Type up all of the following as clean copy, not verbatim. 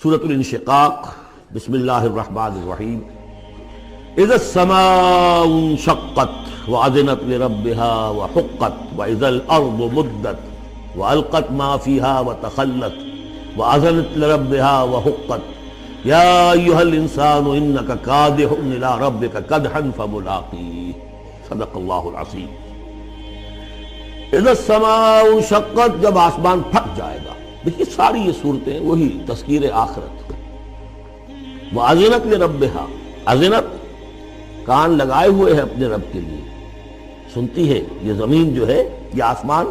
سورۃ الانشقاق، بسم اللہ الرحمن الرحیم۔ اذا السماء انشقت وأذنت لربها وحقت وإذا الأرض مدت وألقت ما فيها وتخلت وأذنت لربها وحقت يا أيها الإنسان إنك كادح إلى ربك كدحا فملاقيه۔ صدق اللہ العظیم۔ اذا السماء انشقت، جب آسمان پھٹ جائے گا۔ دیکھیے ساری یہ صورتیں وہی تذکیر آخرت۔ وَأَذِنَتْ لِرَبِّهَا، اذنت کان لگائے ہوئے ہے اپنے رب کے لیے، سنتی ہے یہ زمین جو ہے، یہ آسمان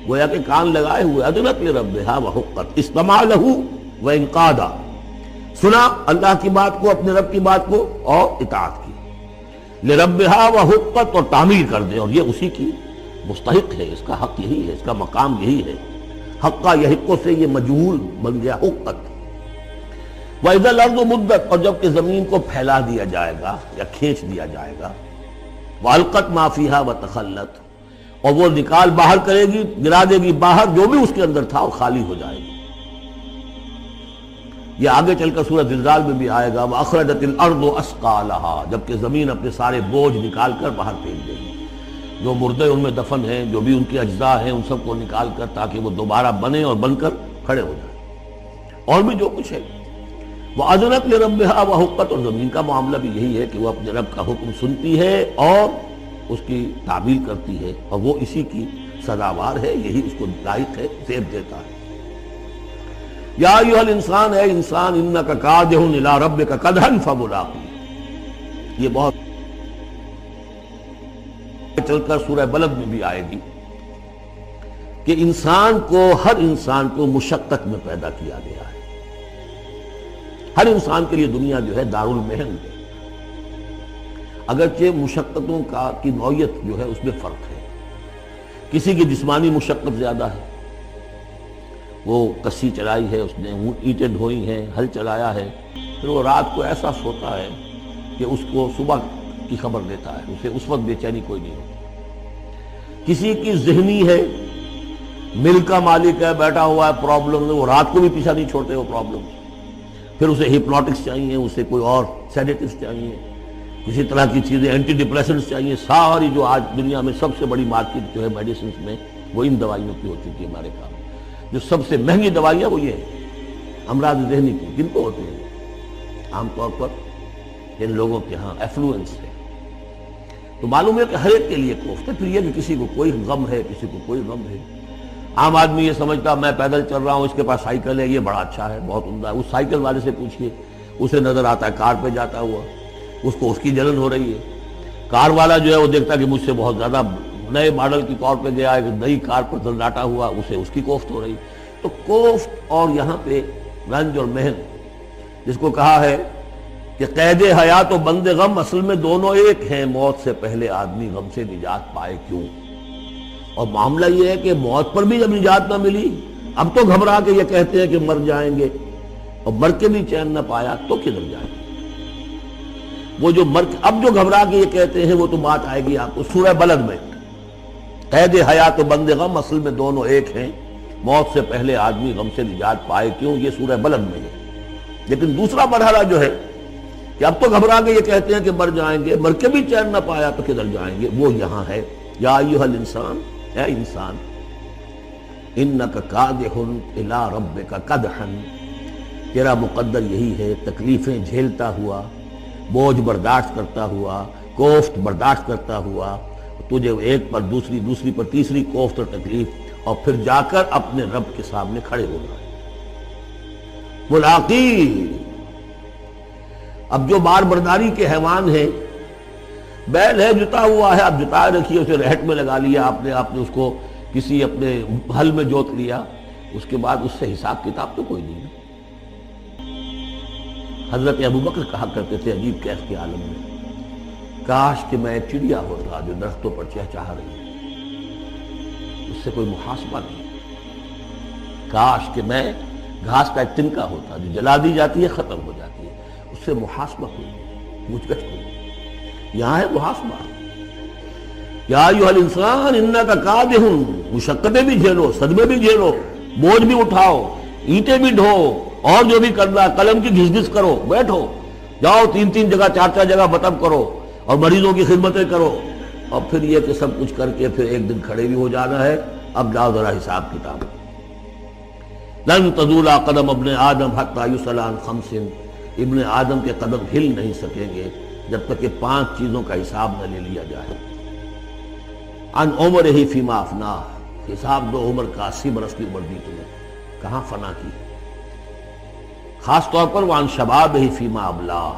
گویا کہ کان لگائے ہوئے۔ اذنت لِرَبِّهَا وَحُقَّتْ، استمع لَهُ وَإِنْقَادَ، سنا اللہ کی بات کو، اپنے رب کی بات کو، اور اطاعت کی۔ لِرَبِّهَا وَحُقَّتْ، اور تعمیر کر دیں، اور یہ اسی کی مستحق ہے، اس کا حق یہی ہے، اس کا مقام یہی ہے۔ حقہ یحقو سے یہ مجہول بن گیا حقت۔ وَإِذَا الْأَرْضُ مُدَّتْ، اور جب کہ زمین کو پھیلا دیا جائے گا یا کھینچ دیا جائے گا۔ وَأَلْقَتْ مَا فِيهَا وَتَخَلَّتْ، اور وہ نکال باہر کرے گی، گرا دے گی باہر جو بھی اس کے اندر تھا، اور خالی ہو جائے گی۔ یہ آگے چل کر سورۃ زلزال میں بھی آئے گا۔ وَأَخْرَجَتِ الْأَرْضُ أَثْقَالَهَا، جب کہ زمین اپنے سارے بوجھ نکال کر باہر پھینک دے گی، جو مردے ان میں دفن ہیں، جو بھی ان کے اجزاء ہیں، ان سب کو نکال کر، تاکہ وہ دوبارہ بنے اور بن کر کھڑے ہو جائیں، اور بھی جو کچھ ہے۔ وَأَذِنَتْ لِرَبِّهَا وَحُقَّتْ، اور زمین کا معاملہ بھی یہی ہے کہ وہ اپنے رب کا حکم سنتی ہے اور اس کی تعمیل کرتی ہے، اور وہ اسی کی سزاوار ہے، یہی اس کو لائق ہے، زیب دیتا ہے۔ یا ایھا الانسان، اے انسان، انک کادح الی ربک کدحا فملاقیہ، یہ بہت چل کر سورہ بلد میں بھی آئے گی کہ انسان کو، ہر انسان کو مشقت میں پیدا کیا گیا ہے۔ ہر انسان کے لیے دنیا جو ہے دارالمحن ہے، اگرچہ مشقتوں کی نوعیت جو ہے اس میں فرق ہے۔ کسی کی جسمانی مشقت زیادہ ہے، وہ کسی چلائی ہے، اس نے اینٹیں ڈھوئی ہیں، ہل چلایا ہے، پھر وہ رات کو ایسا سوتا ہے کہ اس کو صبح کی خبر دیتا ہے، اسے اس وقت بے چینی کوئی نہیں ہوتی۔ کسی کی ذہنی ہے، مل کا مالک ہے، بیٹھا ہوا ہے، پرابلم ہے، وہ رات کو بھی پیچھا نہیں چھوڑتے وہ پرابلم۔ پھر اسے ہپنوٹکس چاہیے، اسے کوئی اور سیڈیٹیوز چاہیے، کسی طرح کی چیزیں، اینٹی ڈپریسنٹس چاہیے۔ ساری جو آج دنیا میں سب سے بڑی مارکیٹ جو ہے میڈیسنس میں، وہ ان دوائیوں کی ہو چکی ہے ہمارے کام۔ جو سب سے مہنگی دوائیاں وہ یہ ہیں، امراض ذہنی کی، کن کو ہوتے ہیں؟ عام طور پر ان لوگوں کے ہاں ایفلوئنس ہے۔ تو معلوم ہے کہ ہر ایک کے لیے کوفت ہے۔ پھر یہ کہ کسی کو کوئی غم ہے، کسی کو کوئی غم ہے۔ عام آدمی یہ سمجھتا میں پیدل چل رہا ہوں، اس کے پاس سائیکل ہے، یہ بڑا اچھا ہے، بہت عمدہ ہے۔ اس سائیکل والے سے پوچھئے، اسے نظر آتا ہے کار پہ جاتا ہوا، اس کو اس کی جلن ہو رہی ہے۔ کار والا جو ہے وہ دیکھتا کہ مجھ سے بہت زیادہ نئے ماڈل کی کار پہ گیا ہے، نئی کار پر دلداٹا ہوا، اسے اس کی کوفت ہو رہی۔ تو کوفت اور یہاں پہ رنج اور محن، جس کو کہا ہے کہ قید حیات و بند غم، اصل میں دونوں ایک ہیں۔ موت سے پہلے آدمی غم سے نجات پائے کیوں؟ اور معاملہ یہ ہے کہ موت پر بھی جب نجات نہ ملی، اب تو گھبرا کے یہ کہتے ہیں کہ مر جائیں گے، اور مر کے بھی چین نہ پایا تو کدھر جائیں گے؟ وہ جو اب جو گھبرا کے یہ کہتے ہیں، وہ تو بات آئے گی آپ کو سورہ بلد میں۔ قید حیات و بند غم، اصل میں دونوں ایک ہیں، موت سے پہلے آدمی غم سے نجات پائے کیوں، یہ سورہ بلد میں ہے۔ لیکن دوسرا مرحلہ جو ہے کہ اب تو گھبرا کے یہ کہتے ہیں کہ مر جائیں گے، مر کے بھی چین نہ پایا تو کدھر جائیں گے، وہ یہاں ہے۔ یا ایھا الانسان، اے انسان، انک کادح الی ربک کدحا، تیرا مقدر یہی ہے، تکلیفیں جھیلتا ہوا، بوجھ برداشت کرتا ہوا، کوفت برداشت کرتا ہوا، تجھے ایک پر دوسری، دوسری پر تیسری کوفت اور تکلیف، اور پھر جا کر اپنے رب کے سامنے کھڑے ہونا ہے۔ ملاقی، اب جو بار برداری کے حیوان ہیں، بیل ہے جتا ہوا ہے، اب جتائے رکھیے، اسے رہٹ میں لگا لیا آپ نے اس کو کسی اپنے ہل میں جوت لیا، اس کے بعد اس سے حساب کتاب تو کوئی نہیں ہے۔ حضرت ابوبکر کہا کرتے تھے عجیب کیف کے عالم میں، کاش کہ میں ایک چڑیا ہوتا جو درختوں پر چہچہا رہی ہے، اس سے کوئی محاسبہ نہیں۔ کاش کہ میں گھاس کا ایک تنکا ہوتا جو جلا دی جاتی ہے، ختم ہو جاتی ہے، اس سے محاسبہ کوئی نہیں، مجھ گچھ کوئی نہیں۔ یہاں ہے محاسبہ۔ یا ایھا الانسان انک کادح، مشقتیں بھی جھیلو، صدمے بھی جھیلو، بوجھ بھی اٹھاؤ، اینٹیں بھی ڈھو، اور جو بھی کرنا ہے قلم کی گھس گھس کرو، بیٹھو، جاؤ 3 جگہ 4 جگہ مطلب کرو اور مریضوں کی خدمتیں کرو، اور پھر یہ کہ سب کچھ کر کے پھر ایک دن کھڑے بھی ہو جانا ہے، اب جاؤ ذرا حساب کتاب۔ لن تزول قدم ابن آدم حتی یسأل عن 5، ابن آدم کے قدم ہل نہیں سکیں گے جب تک کہ 5 چیزوں کا حساب نہ لے لیا جائے۔ عن عمرہ فیما افناہ، حساب دو عمر کا، 80 برس کی عمر دی تمہیں، کہاں فنا کی؟ خاص طور پر وعن شبابہ فیما ابلاہ،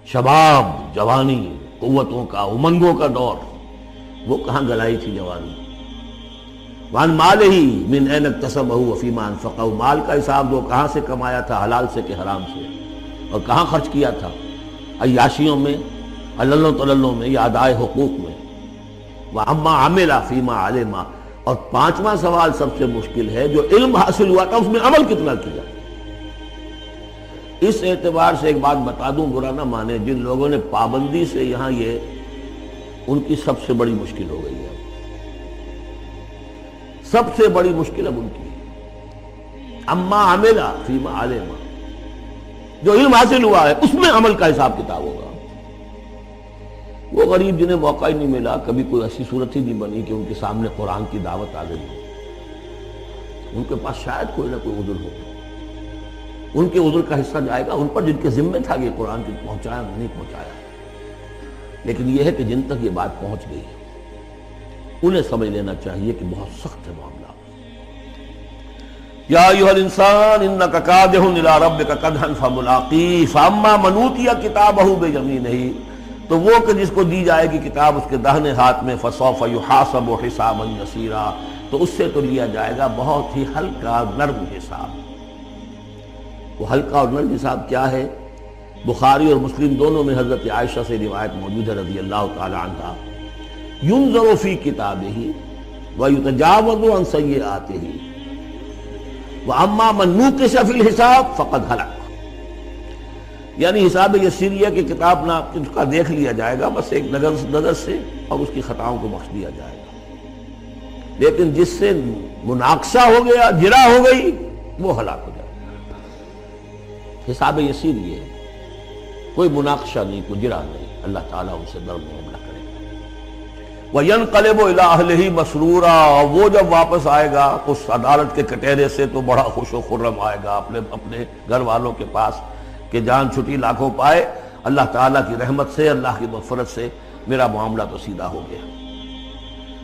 شباب، جوانی، قوتوں کا، امنگوں کا دور، وہ کہاں گلائی تھی جوانی۔ وعن مالہ من این اکتسبہ وفیما انفقہ، مال کا حساب دو، کہاں سے کمایا تھا، حلال سے کہ حرام سے، اور کہاں خرچ کیا تھا، عیاشیوں میں، عللوں تللوں میں، یا ادائے حقوق میں۔ وَعَمَّا عَمِلَ فِيمَا عَلِمَ، اور 5واں سوال سب سے مشکل ہے، جو علم حاصل ہوا تھا اس میں عمل کتنا کیا۔ اس اعتبار سے ایک بات بتا دوں، برا نہ مانے، جن لوگوں نے پابندی سے یہاں، یہ ان کی سب سے بڑی مشکل ہو گئی ہے، سب سے بڑی مشکل اب ان کی۔ اما عمل فیما علم، جو علم حاصل ہوا ہے اس میں عمل کا حساب کتاب ہوگا۔ وہ غریب جنہیں موقع ہی نہیں ملا، کبھی کوئی ایسی صورت ہی نہیں بنی کہ ان کے سامنے قرآن کی دعوت آ گئی ہو، ان کے پاس شاید کوئی نہ کوئی عذر ہو، ان کے عذر کا حصہ جائے گا ان پر جن کے ذمہ تھا کہ قرآن کی پہنچایا نہیں پہنچایا۔ لیکن یہ ہے کہ جن تک یہ بات پہنچ گئی ہے انہیں سمجھ لینا چاہیے کہ بہت سخت ہے معاملہ۔ یا ایھا الانسان انک کادح الی ربک کدحا فملاقیہ فاما من اوتی کتابہ بیمینہ، تو وہ کہ جس کو دی جائے گی کتاب اس کے داہنے ہاتھ میں، فسوف یحاسب حسابا یسیرا، تو اس سے تو لیا جائے گا بہت ہی ہلکا نرم حساب۔ وہ ہلکا اور نرم حساب کیا ہے؟ بخاری اور مسلم دونوں میں حضرت عائشہ سے روایت موجود ہے رضی اللہ تعالی عنہا، ينظر فی کتابہ ویتجاوز عن سیئاتہ واما من نوقش فی الحساب فقد ہلک، یعنی حساب یسیریہ کی کتاب نہ اس کا دیکھ لیا جائے گا بس ایک نظر سے، اور اس کی خطاؤں کو بخش دیا جائے گا، لیکن جس سے مناقشہ ہو گیا، جرا ہو گئی، وہ ہلاک ہو جائے گا۔ حساب یسیر یہ ہے، کوئی مناقشہ نہیں، کوئی جرا نہیں، اللہ تعالیٰ ان سے نرم معاملہ کرے گا۔ وَيَنْقَلِبُ إِلَىٰ أَهْلِهِ مَسْرُورًا، وہ جب واپس آئے گا اس عدالت کے کٹہرے سے تو بڑا خوش و خرم آئے گا اپنے گھر والوں کے پاس کہ جان چھٹی لاکھوں پائے، اللہ تعالیٰ کی رحمت سے، اللہ کی مغفرت سے میرا معاملہ تو سیدھا ہو گیا۔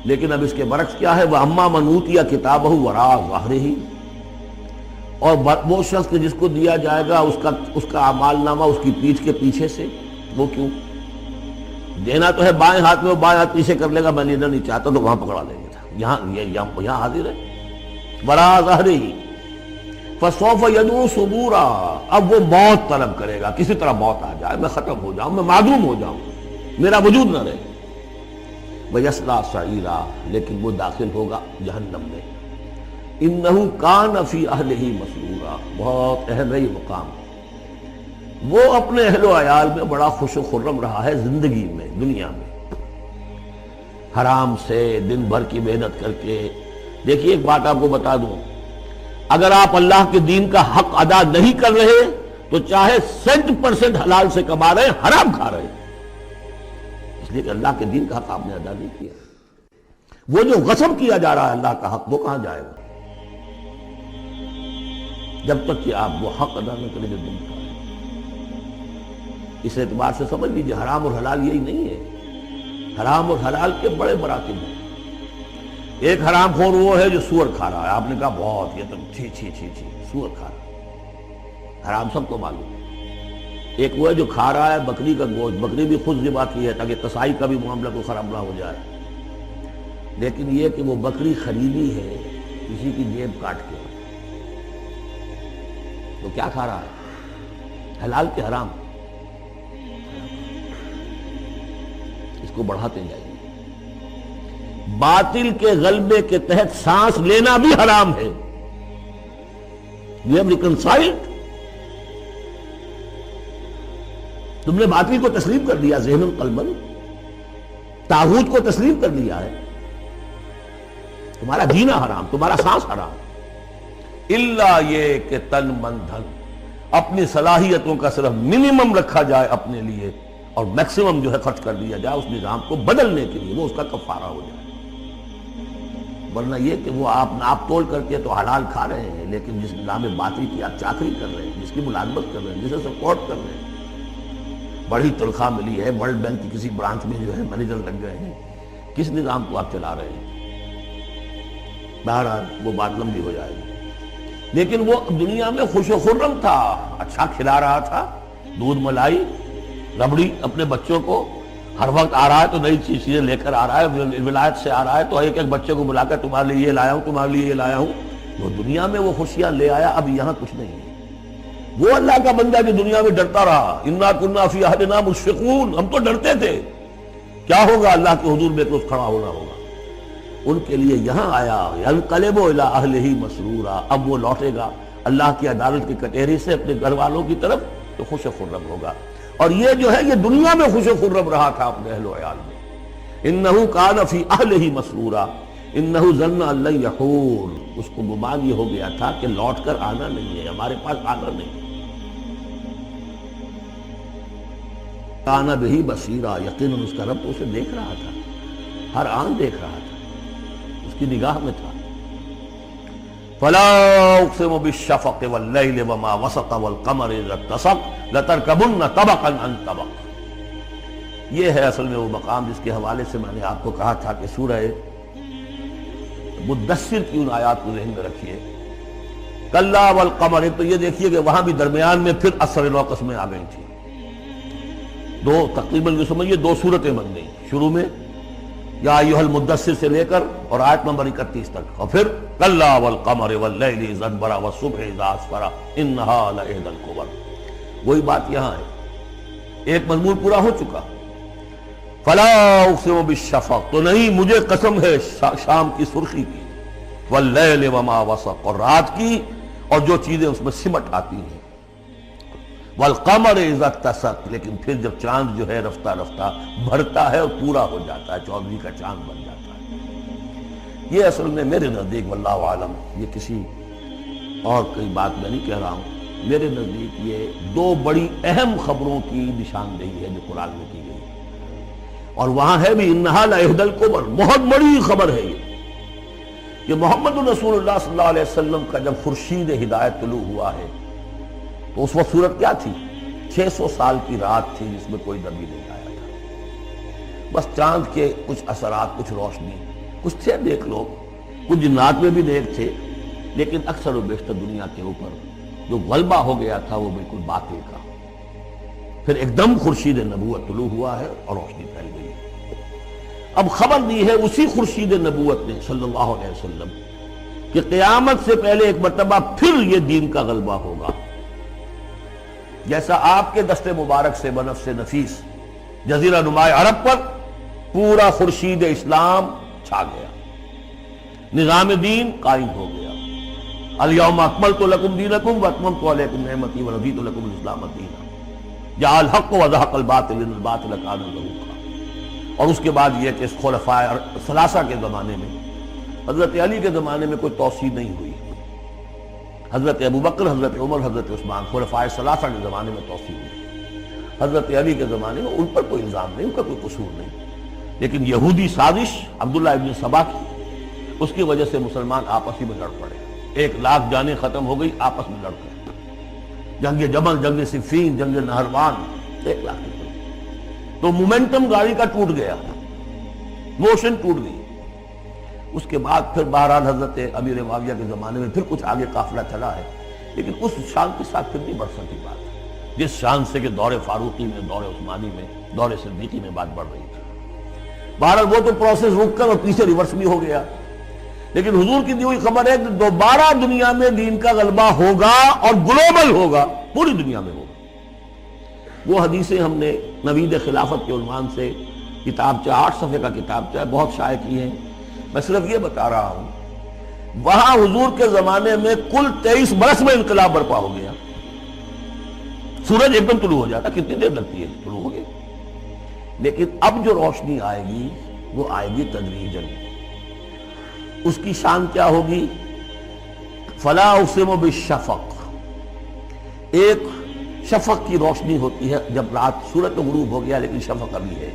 لیکن اب اس کے برعکس کیا ہے؟ وَأَمَّا مَنْ أُوتِيَ كِتَابَهُ وَرَاءَ ظَهْرِهِ، اور وہ شخص کہ جس کو دیا جائے گا اس کا اعمال نامہ اس کی پیٹھ کے پیچھے سے، وہ کیوں؟ دینا تو ہے بائیں ہاتھ میں، وہ بائیں ہاتھ پیچھے کر لے گا، میں لینا نہیں چاہتا تو وہاں پکڑا لیں گے، یہاں حاضر ہے، وَرَاءَ ظَهْرِهِ فَسَوْفَ يَدْعُو ثُبُورًا، اب وہ موت طلب کرے گا، کسی طرح موت آ جائے، میں ختم ہو جاؤں، میں معدوم ہو جاؤں، میرا وجود نہ رہے۔ وَيَصْلَىٰ سَعِيرًا، لیکن وہ داخل ہوگا جہنم میں۔ اِنَّهُ كَانَ فِي أَهْلِهِ مَسْرُورًا، بہت اہم ہے یہ مقام، وہ اپنے اہل و عیال میں بڑا خوش و خرم رہا ہے زندگی میں، دنیا میں، حرام سے دن بھر کی محنت کر کے۔ دیکھیے ایک بات آپ کو بتا دوں، اگر آپ اللہ کے دین کا حق ادا نہیں کر رہے تو چاہے 100% حلال سے کما رہے ہیں، حرام کھا رہے ہیں، اس لیے کہ اللہ کے دین کا حق آپ نے ادا نہیں کیا۔ وہ جو غصب کیا جا رہا ہے اللہ کا حق، وہ کہاں جائے گا جب تک کہ آپ وہ حق ادا نہ کریں جو دین کا ہے۔ اس اعتبار سے سمجھ لیجیے حرام اور حلال یہی نہیں ہے، حرام اور حلال کے بڑے مراتب ہیں۔ ایک حرام خور وہ ہے جو سور کھا رہا ہے، آپ نے کہا بہت، یہ تو چھی چھی چھی چھی سور کھا رہا ہے، حرام سب کو معلوم ہے۔ ایک وہ ہے جو کھا رہا ہے بکری کا گوشت، بکری بھی خود ذبح کی ہے تاکہ قصائی کا بھی معاملہ کو خراب نہ ہو جائے، لیکن یہ کہ وہ بکری خریدی ہے کسی کی جیب کاٹ کے، تو کیا کھا رہا ہے؟ حلال کے حرام؟ اس کو بڑھاتے جائیے۔ باطل کے غلبے کے تحت سانس لینا بھی حرام ہے۔ You have reconciled؟ تم نے باطل کو تسلیم کر دیا، ذہن قلباً طاغوت کو تسلیم کر لیا ہے، تمہارا جینا حرام، تمہارا سانس حرام۔ الا یہ کہ تن من دھن، اپنی صلاحیتوں کا صرف منیمم رکھا جائے اپنے لیے اور میکسیمم جو ہے خرچ کر دیا جائے اس نظام کو بدلنے کے لیے، وہ اس کا کفارہ ہو جائے۔ ورنہ یہ کہ وہ آپ ناپ تول کر کے تو حلال کھا رہے ہیں، لیکن جس نظام باطل کی آپ چاکری کر رہے ہیں، جس کی ملازمت کر رہے ہیں، جسے سپورٹ کر رہے ہیں، بڑی تنخواہ ملی ہے، ورلڈ بینک کی کسی برانچ میں جو ہے مینیجر لگ گئے ہیں، کس نظام کو آپ چلا رہے ہیں؟ بہرحال وہ بات لمبی ہو جائے گی۔ لیکن وہ دنیا میں خوش و خرم تھا، اچھا کھلا رہا تھا، دودھ ملائی ربڑی اپنے بچوں کو، ہر وقت آ رہا ہے تو نئی چیزیں لے کر آ رہا ہے، ولایت سے آ رہا ہے تو ایک ایک بچے کو بلا کر تمہارے لیے یہ لایا ہوں، تمہارے لیے یہ لایا ہوں۔ وہ دنیا میں وہ خوشیاں لے آیا، اب یہاں کچھ نہیں ہے۔ وہ اللہ کا بندہ جو دنیا میں ڈرتا رہا، انا کنا فی عہدنا مشفقون، ہم تو ڈرتے تھے کیا ہوگا، اللہ کے حضور میں کچھ کھڑا ہونا ہوگا، ان کے لیے یہاں آیا ینقلب الی اہلہ مسرورا، اب وہ لوٹے گا اللہ کی عدالت کی کٹہری سے اپنے گھر والوں کی طرف تو خوش و خرم ہوگا۔ اور یہ جو ہے یہ دنیا میں خوش و خرم رہا تھا اپنے اہل و عیال میں۔ انہ کان فی اہلہ مسرورا انہ ظن ان لن یحور، اس کو گمان یہ ہو گیا تھا کہ لوٹ کر آنا نہیں ہے، ہمارے پاس آنا نہیں ہے۔ کان بہ بصیرا، یقیناً اس کا رب تو اسے دیکھ رہا تھا، ہر آن دیکھ رہا تھا، اس کی نگاہ میں تھا۔ فلا اقسم بالشفق واللیل وما وسق والقمر اذا اتسق لترکبن طبقا عن طبق۔ یہ ہے اصل میں وہ مقام جس کے حوالے سے میں نے آپ کو کہا تھا کہ سورہ مدثر کی ان آیات کو ذہن میں رکھیے۔ کلا والقمر، ایک تو یہ دیکھیے کہ وہاں بھی درمیان میں پھر اثر نو قسمیں آ گئی تھی، دو تقریباً یہ سمجھیے دو صورتیں بن گئی، شروع میں یا ایھا المدثر سے لے کر اور آیت نمبر 31 تک، اور پھر کلا والقمر واللیل اذا ادبر والصبح اذا اسفر انھا لإحدی الکبر۔ وہی بات یہاں ہے، ایک مضمون پورا ہو چکا۔ فلا اقسم بالشفق، تو نہیں مجھے قسم ہے شام کی سرخی کی، واللیل وما وسق، اور رات کی اور جو چیزیں اس میں سمٹ آتی ہیں، والقمر اذا اتسق، لیکن پھر جب چاند جو ہے رفتہ رفتہ بھرتا ہے اور پورا ہو جاتا ہے، 14ویں کا چاند بن جاتا ہے۔ یہ اصل میں میرے نزدیک واللہ عالم، یہ کسی اور کوئی بات میں نہیں کہہ رہا ہوں، میرے نزدیک یہ دو بڑی اہم خبروں کی نشاندہی ہے جو قرآن میں کی گئی ہے، اور وہاں ہے بھی انہا لإحدی الکبر، بہت بڑی خبر ہے یہ کہ محمد رسول اللہ صلی اللہ علیہ وسلم کا جب خورشید ہدایت طلوع ہوا ہے تو اس وقت صورت کیا تھی؟ 600 سال کی رات تھی جس میں کوئی نبی نہیں آیا تھا، بس چاند کے کچھ اثرات، کچھ روشنی، کچھ تھے نیک لوگ، کچھ جنات میں بھی نیک تھے، لیکن اکثر و بیشتر دنیا کے اوپر جو غلبہ ہو گیا تھا وہ بالکل باطل کا۔ پھر ایک دم خورشید نبوت طلوع ہوا ہے اور روشنی پھیل گئی ہے۔ اب خبر دی ہے اسی خورشید نبوت نے صلی اللہ علیہ وسلم کہ قیامت سے پہلے ایک مرتبہ پھر یہ دین کا غلبہ ہوگا، جیسا آپ کے دست مبارک سے بنفس نفیس جزیرہ نمائے عرب پر پورا خورشید اسلام چھا گیا، نظام دین قائم ہو گیا۔ الیوم اکملت لکم دینکم واتممت علیکم نعمتی ورضیت لکم الاسلام دینا، جاء الحق وزہق الباطل ان الباطل کان زہوقا۔ اور اس کے بعد یہ کہ خلفاء ثلاثہ کے زمانے میں، حضرت علی کے زمانے میں کوئی توسیع نہیں ہوئی، حضرت ابوبکر، حضرت عمر، حضرت عثمان، خلفاء ثلاثہ کے زمانے میں توسیع ہوئی۔ حضرت علی کے زمانے میں ان پر کوئی الزام نہیں، ان کا کوئی قصور نہیں، لیکن یہودی سازش عبداللہ ابن سبا کی، اس کی وجہ سے مسلمان آپس ہی میں لڑ پڑے، 1,00,000 جانیں ختم ہو گئی آپس میں لڑ گئے، جنگ جمل، جنگ صفین، جنگ نہروان، 1,00,000 کی گئی، تو مومنٹم گاڑی کا ٹوٹ گیا، موشن ٹوٹ گئی۔ اس کے بعد پھر بہرحال حضرت امیر معاویہ کے زمانے میں پھر کچھ آگے قافلہ چلا ہے، لیکن اس شان کے ساتھ پھر نہیں بڑھ سکی بات، جس شان سے کہ دور فاروقی میں، دور عثمانی میں، دور صدیقی میں بات بڑھ رہی تھی۔ بہرحال وہ تو پروسیس رک کر اور پیچھے ریورس بھی ہو گیا، لیکن حضور کی دی ہوئی خبر ہے کہ دوبارہ دنیا میں دین کا غلبہ ہوگا اور گلوبل ہوگا، پوری دنیا میں ہوگا۔ وہ حدیثیں ہم نے نوید خلافت کے عنوان سے کتابچہ 8 صفحے کا کتابچہ بہت شائع کی ہیں، میں صرف یہ بتا رہا ہوں وہاں حضور کے زمانے میں کل 23 برس میں انقلاب برپا ہو گیا، سورج ایک دم طلوع ہو جاتا، کتنی دیر لگتی ہے، طلوع ہو گیا، لیکن اب جو روشنی آئے گی وہ آئے گی تدریجاً۔ اس کی شان کیا ہوگی؟ فلا اقسم بالشفق، ایک شفق کی روشنی ہوتی ہے جب رات سورج غروب ہو گیا لیکن شفق ابھی ہے،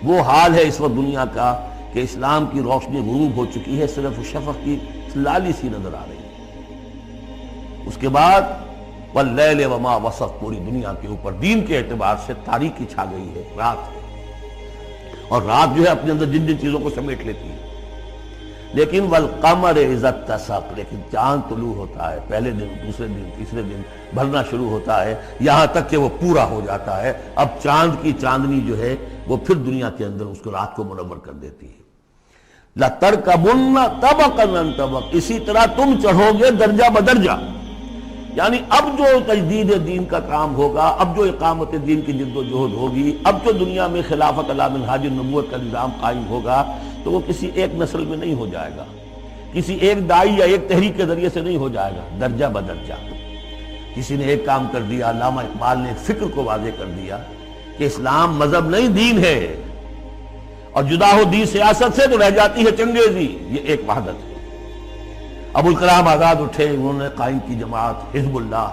وہ حال ہے اس وقت دنیا کا کہ اسلام کی روشنی غروب ہو چکی ہے، صرف شفق کی لالی سی نظر آ رہی ہے۔ اس کے بعد واللیل وما وسق، پوری دنیا کے اوپر دین کے اعتبار سے تاریکی چھا گئی ہے، رات ہے، اور رات جو ہے اپنے اندر جن جن چیزوں کو سمیٹ لیتی ہے۔ لیکن والقمر اذا اتسق، لیکن چاند طلوع ہوتا ہے، پہلے دن، دوسرے دن، تیسرے دن بھرنا شروع ہوتا ہے، یہاں تک کہ وہ پورا ہو جاتا ہے۔ اب چاند کی چاندنی جو ہے وہ پھر دنیا کے اندر اس کو رات کو منور کر دیتی ہے۔ لَتَرْكَبُنَّ طَبَقًا عَنْ طَبَقٍ، اسی طرح تم چڑھو گے درجہ بدرجہ، یعنی اب جو تجدید دین کا کام ہوگا، اب جو اقامت دین کی جد و جہد ہوگی، اب جو دنیا میں خلافت علی منہاج النبوت کا نظام قائم ہوگا، تو وہ کسی ایک نسل میں نہیں ہو جائے گا، کسی ایک دائی یا ایک تحریک کے ذریعے سے نہیں ہو جائے گا، درجہ بدرجہ۔ کسی نے ایک کام کر دیا، علامہ اقبال نے ایک فکر کو واضح کر دیا کہ اسلام مذہب نہیں دین ہے، اور جدا ہو دین سیاست سے تو رہ جاتی ہے چنگیزی، یہ ایک وحدت ہے۔ ابوالکلام آزاد اٹھے، انہوں نے قائم کی جماعت حزب اللہ،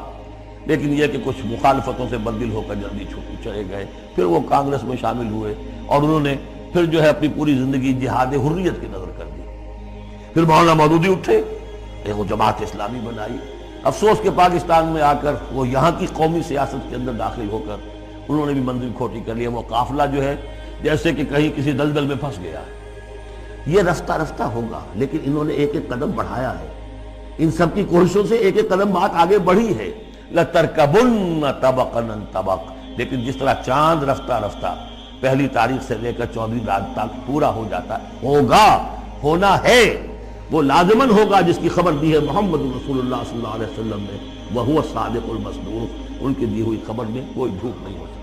لیکن یہ کہ کچھ مخالفتوں سے بدل ہو کر جلدی چلے گئے، پھر وہ کانگریس میں شامل ہوئے، اور انہوں نے پھر جو ہے اپنی پوری زندگی جہاد حریت کی نظر کر دی۔ پھر مولانا مودودی اٹھے، ایک وہ جماعت اسلامی بنائی، افسوس کہ پاکستان میں آ کر وہ یہاں کی قومی سیاست کے اندر داخل ہو کر انہوں نے بھی منزل کھوٹی کر لیا، وہ قافلہ جو ہے جیسے کہ کہیں کسی دلدل میں پھنس گیا ہے۔ یہ رفتہ رفتہ ہوگا، لیکن انہوں نے ایک ایک قدم بڑھایا ہے، ان سب کی کوششوں سے ایک ایک قدم بات آگے بڑھی ہے۔ لَتَرْكَبُنَّ طَبَقًا عَنْ طَبَقٍ، لیکن جس طرح چاند رفتہ رفتہ پہلی تاریخ سے لے کر 14ویں رات تک پورا ہو جاتا ہے، ہوگا، ہونا ہے، وہ لازماً ہوگا جس کی خبر دی ہے محمد رسول اللہ صلی اللہ علیہ وسلم نے، وَهُوَ الصَّادِقُ الْمَصْدُوقُ، ان کی دی ہوئی خبر میں کوئی جھوٹ نہیں ہو سکتا۔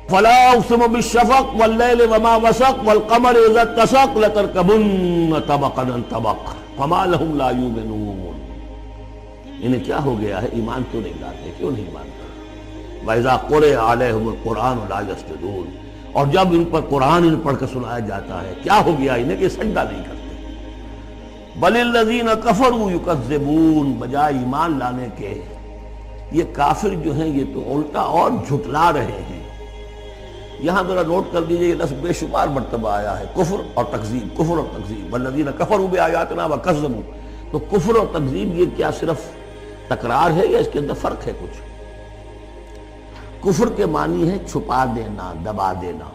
فَلَا أُقْسِمُ بِالشَّفَقِ وَاللَّيْلِ وَمَا وَسَقَ وَالْقَمَرِ إِذَا اتَّسَقَ لَتَرْكَبُنَّ طَبَقًا عَنْ طَبَقٍ فَمَا لَهُمْ لَا يُؤْمِنُونَ، انہیں کیا ہو گیا ہے، ایمان کیوں نہیں لاتے، کیوں نہیں مانتے؟ وَإِذَا قُرِئَ عَلَيْهِمُ الْقُرْآنُ لَا يَسْجُدُونَ، اور جب ان پر قرآن ان پڑھ کر سنایا جاتا ہے کیا ہو گیا انہیں کہ سجدہ نہیں کرتے۔ بَلِ الَّذِينَ كَفَرُوا يُكَذِّبُونَ، بجائے ایمان لانے کے یہ کافر جو ہیں یہ تو الٹا اور جھٹلا رہے ہیں۔ یہاں ذرا نوٹ کر دیجئے، یہ لفظ بے شمار مرتبہ آیا ہے، کفر اور تکذیب، کفر اور تکذیب، وَالَّذِينَ كَفَرُوا بِآيَاتِنَا وَكَذَّبُوا، تو کفر اور تکذیب یہ کیا صرف تکرار ہے یا اس کے اندر فرق ہے کچھ؟ کفر کے معنی ہے چھپا دینا، دبا دینا۔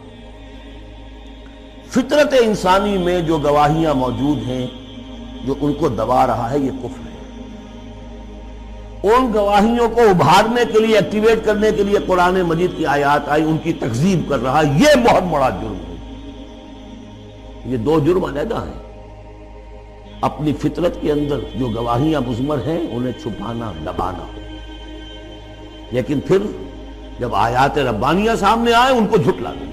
فطرت انسانی میں جو گواہیاں موجود ہیں جو ان کو دبا رہا ہے، یہ کفر ہے۔ ان گواہیوں کو ابھارنے کے لیے، ایکٹیویٹ کرنے کے لیے قرآن مجید کی آیات آئی، ان کی تکذیب کر رہا ہے، یہ بہت بڑا جرم ہے۔ یہ دو جرم علیحدہ ہیں، اپنی فطرت کے اندر جو گواہیاں مضمر ہیں انہیں چھپانا، دبانا، لیکن پھر جب آیات ربانیہ سامنے آئے ان کو جھٹلا دیں،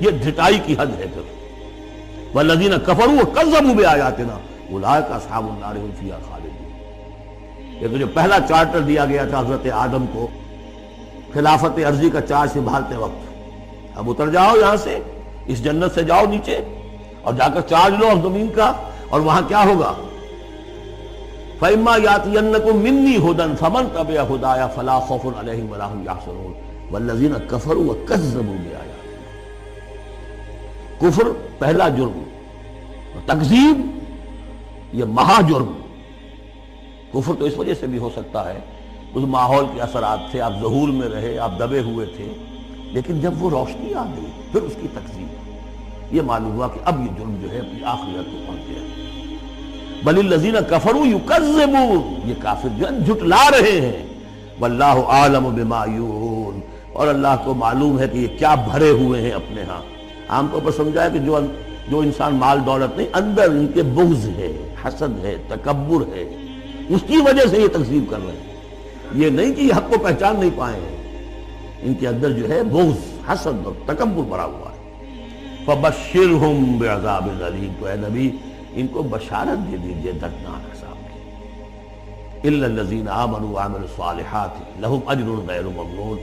یہ ڈھٹائی کی حد ہے۔ پھر وَالَّذِينَ كَفَرُوا وَكَذَّبُوا بِآيَاتِنَا أُولَٰئِكَ أَصْحَابُ النَّارِ هُمْ فِيهَا خَالِدُونَ۔ یہ تو جو پہلا چارٹر دیا گیا تھا حضرت آدم کو خلافت عرضی کا چارج سنبھالتے وقت، اب اتر جاؤ یہاں سے، اس جنت سے جاؤ نیچے اور جا کر چارج لو زمین کا، اور وہاں کیا ہوگا؟ فَإِمَّا يَأْتِيَنَّكُم مِّنِّي هُدًى فَمَن تَبِعَ هُدَايَ فَلَا خَوْفٌ عَلَيْهِمْ وَلَا هُمْ يَحْزَنُونَ وَالَّذِينَ كَفَرُوا وَكَذَّبُوا بِآيَاتِنَا۔ کفر پہلا جرم، تکذیب یہ مہا جرم۔ کفر تو اس وجہ سے بھی ہو سکتا ہے اس ماحول کے اثرات تھے، آپ ظہور میں رہے، آپ دبے ہوئے تھے، لیکن جب وہ روشنی آ گئی پھر اس کی تکذیب، یہ معلوم ہوا کہ اب یہ جرم جو ہے اپنی آخری حد کو پہنچ گیا۔ بل الذین کفروا یکذبون، یہ کافر جو ہے جھٹلا رہے ہیں۔ واللہ عالم بما یوعون، اور اللہ کو معلوم ہے کہ یہ کیا بھرے ہوئے ہیں اپنے ہاں۔ عام طور پر سمجھا ہے کہ جو انسان مال دولت نہیں، اندر ان کے بغض ہے، حسد ہے، تکبر ہے، اس کی وجہ سے یہ تکذیب کر رہے ہیں۔ یہ نہیں کہ یہ حق کو پہچان نہیں پائے ہیں، ان کے اندر جو ہے بغض، حسد اور تکبر بھرا ہوا ہے۔ فبشرہم بعذاب علیم، تو اے نبی ان کو بشارت دے دیجئے دردناک عذاب کی۔ الا الذین آمنوا وعملوا الصالحات لہم اجر غیر ممنون،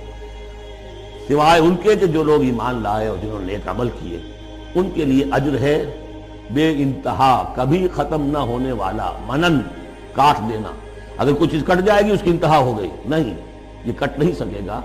سوائے ان کے کہ جو لوگ ایمان لائے اور جنہوں نے نیک عمل کیے، ان کے لیے اجر ہے بے انتہا، کبھی ختم نہ ہونے والا، منن کاٹ دینا، اگر کوئی چیز کٹ جائے گی اس کی انتہا ہو گئی، نہیں، یہ کٹ نہیں سکے گا،